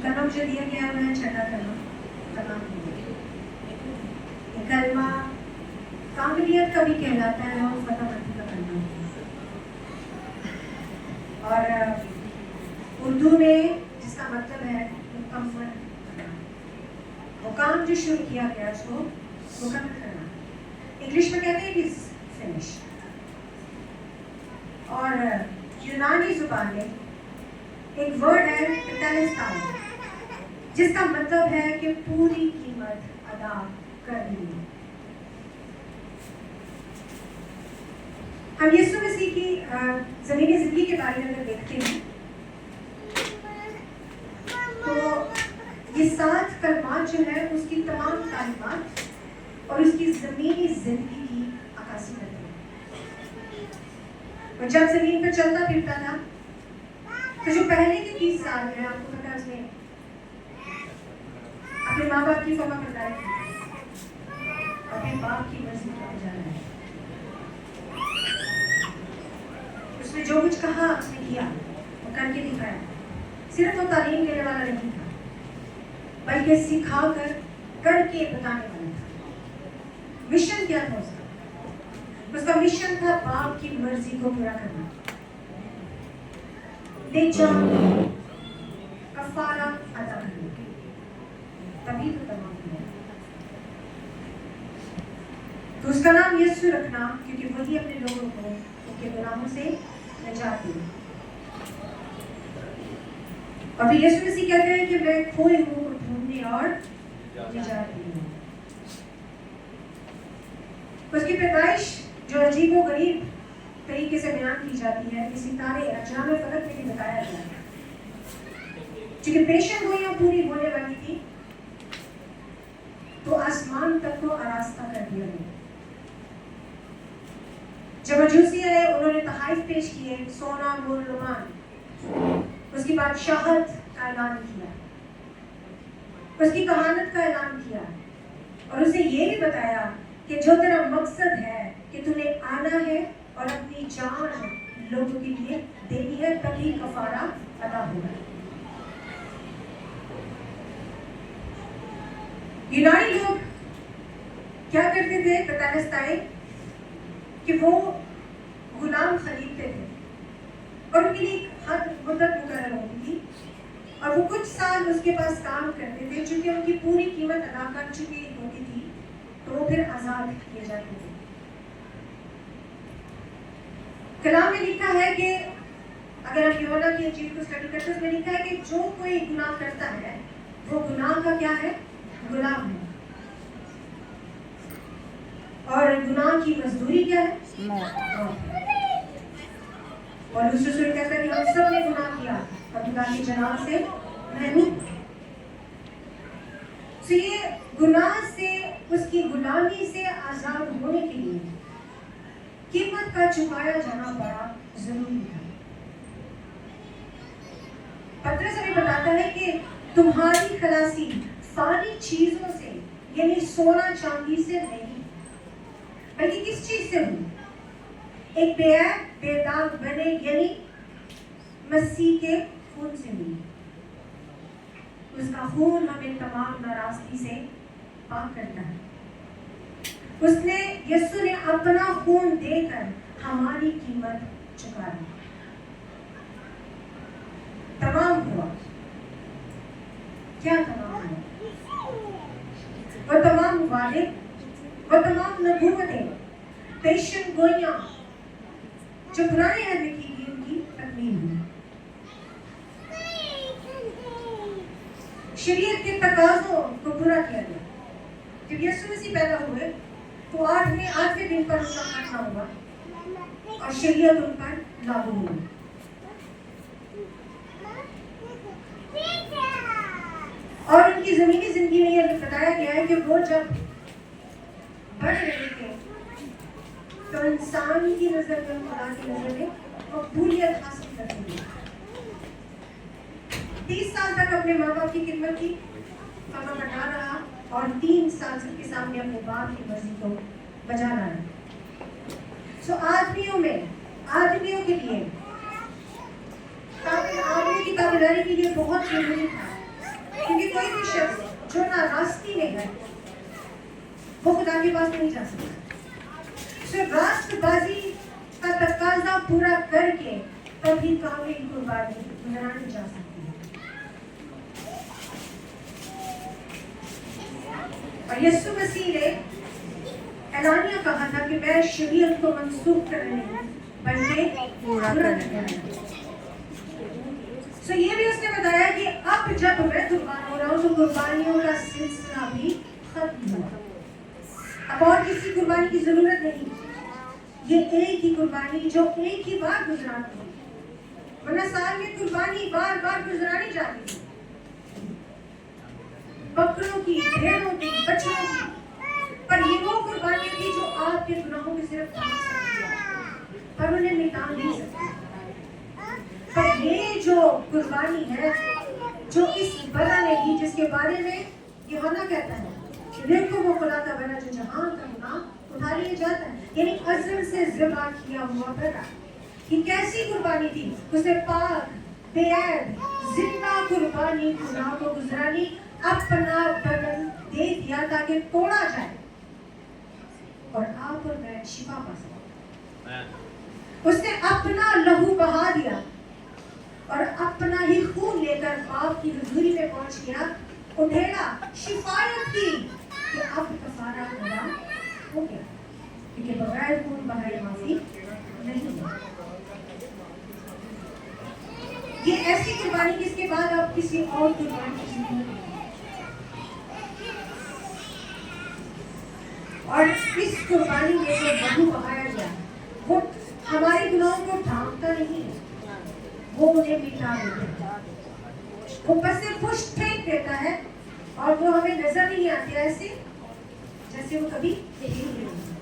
کلمہ مجھے دیا گیا ہے چھٹا کلمہ یہ کلمہ کاملیت کا بھی کہلاتا ہے اور فتح مندی کا کلمہ. اور اردو میں جس کا مطلب ہے مکمل کرنا، وہ کام جو شروع کیا گیا اس کو مکمل کرنا. انگلش میں کہتے ہیں از فنش. اور یونانی زبان میں ایک ورڈ ہے ٹیٹانسٹائی، جس کا مطلب ہے کہ پوری قیمت ادا کر دی. ہم یسوع مسیح کی زمینی زندگی کے بارے میں اگر دیکھتے ہیں تو یہ 7 کلمات جو ہے اس کی تمام تعلیمات اور اس کی زمینی زندگی کی عکاسی کرتے ہیں. اور جب زمین پر چلتا پھرتا تھا تو جو پہلے کے 30 سال ہیں آپ کو پتا اس میں اپنے ماں باپ کی فرما برداری کی، اپنے باپ کی مرضی کا جانا ہے. اس نے جو کچھ کہا اس نے کیا، وہ کر کے دکھایا. صرف وہ تعلیم دینے والا نہیں تھا بلکہ سکھا کر کے بتانے والا تھا. مشن کیا تھا اس کا مشن تھا باپ کی مرضی کو پورا کرنا. نیک جان کفارہ ادا کرنا، تبھی تو تمام ہوا. تو اس کا نام یسوع رکھنا کیونکہ وہی اپنے لوگوں کو ان کے گناہوں سے نجات دے. اور پھر یسوع مسیح کہتے ہیں کہ میں کھوئے ہوں کو ڈھونڈنے اور نجات دی ہوں. اس کی پیدائش جو عجیب و غریب طریقے سے بیان کی جاتی ہے، کسی تارے اجرام فلک میں بھی بتایا گیا ہے. چونکہ پیشن گوئیاں پوری ہونے والی تھی تو آسمان تک کو آراستہ کر دیا گیا. جب مجوسی آئے انہوں نے تحائف پیش کیے، سونا مور رومان، اس کی بادشاہت کا اعلان کیا، اس کی کہانت کا اعلان کیا اور اسے یہ بھی بتایا کہ جو تیرا مقصد ہے کہ تمہیں آنا ہے اور اپنی جان لوگوں کے لیے دینی ہے، تبھی کفارہ ادا ہوگا. یونانی لوگ کیا کرتے تھے ٹیٹانسٹائی کہ وہ غلام خریدتے تھے اور ان کے لیے حد مدت مقرر ہوتی تھی اور وہ کچھ سال اس کے پاس کام کرتے تھے. چونکہ ان کی پوری قیمت ادا کر چکی ہوتی تھی تو وہ پھر آزاد کیے جاتے تھے. کلام میں لکھا ہے کہ اگر آپ یوحنا کی انجیل کو اسٹڈی کرتے ہیں اس میں لکھا ہے کہ جو کوئی گناہ کرتا ہے وہ گناہ کا کیا ہے؟ غلام ہے. اور گناہ کی مزدوری کیا ہے؟ موت. اور دوسرے سورہ کہتا ہے کہ ہم سب نے گناہ کیا اور خدا کی جناب سے محروم. تو یہ گناہ سے، اس کی غلامی سے آزاد ہونے کے لیے قیمت کا چکایا جانا بڑا ضروری ہے. پترس ہمیں بتاتا ہے کہ تمہاری خلاصی فانی چیزوں سے یعنی سونا چاندی سے نہیں بلکہ کس چیز سے ہوئی؟ ایک بے عیب بے داغ بنے یعنی مسیح کے خون سے ہوئی. اس کا خون ہمیں تمام ناراستی سے پاک کرتا ہے. اس نے یسوع نے اپنا خون دے کر ہماری قیمت چکا دی. تمام ہوا. کیا تمام ہوا؟ وہ تمام وعدے، وہ تمام نبوتیں، پیشن گوئیاں جو پرانے عہد میں کی گئی ان کی تکمیل ہوئی. شریعت کے تقاضوں کو پورا کیا گیا. جب یسوع مسیح پیدا ہوئے تو 8ویں دن پر ان کا خاتمہ ہوا اور شریعت ان پر لاگو ہوئی. اور ان کی زمینی زندگی میں یہ بتایا گیا ہے کہ وہ جب بڑھ رہے تھے تو انسان کی نظر میں، خدا کی نظر میں مقبولیت حاصل کرتے ہوئے 30 سال تک اپنے ماں باپ کی خدمت کی، فرما بردار رہا اور 3 سال سب کے سامنے اپنے باپ کی مرضی کو بجا لایا. سو آدمیوں کے لیے آدمی کی تابعداری کے لیے بہت ضروری تھا کیونکہ کوئی بھی شخص جو ناراستی میں ہے وہ خدا کے پاس نہیں جا سکتا. راست بازی کا تقاضا پورا کر کے تبھی کامل قربانی گزرانی جا سکتی ہے. اور یسوع مسیح نے اعلانیہ کہا تھا کہ میں شریعت کو منسوخ کرنے بلکہ پورا کرنے. سو یہ بھی اس نے بتایا کہ اب جب میں قربان ہو رہا ہوں تو قربانیوں کا سلسلہ بھی ختم ہوا. اب اور کسی قربانی کی ضرورت نہیں. یہ ایک ہی قربانی جو ایک ہی بار گزرانی ہے. ورنہ سال میں قربانی بار بار گزرانی جاتی ہے. بکروں کی، بھیڑوں کی، بچوں کی. پر یہ وہ قربانی تھی جو آپ کے گناہوں میں صرف ڈھانپ سکتی ہے پر انہیں مٹا نہیں سکتی. پر یہ جو قربانی ہے جو اس بدن کی جس کے بارے میں یوحنا کہتا ہے دیکھو وہ خدا کا بنا جو جہان کا گناہ اٹھا لیا جاتا ہے. یعنی ازل سے ذبح کیا ہوا بنا. یہ کیسی قربانی تھی؟ اسے پاک بے عیب زندہ قربانی گناہ کو گزرانی اپنا بدن دے دیا تاکہ توڑا جائے اور آپ اور میں شفا پا سکیں. اس نے اپنا لہو بہا دیا اور اپنا ہی خون لے کر باپ کی حضوری میں پہنچ گیا. اٹھیلا شفایت کی کہ اب کفارہ پورا ہو گیا کیونکہ بغیر خون بہائے معافی نہیں ہے. یہ ایسی قربانی جس کے بعد آپ کسی اور قربانی کی ضرورت نہیں. اور اس قربانی میں جو لہو بہایا گیا وہ ہمارے گناہوں کو ڈھانپتا نہیں ہے، وہ انہیں مٹا دیتا ہے. وہ بس پشت پھینک دیتا ہے اور وہ ہمیں نظر نہیں آتے ایسے جیسے وہ کبھی نہیں ہوتے.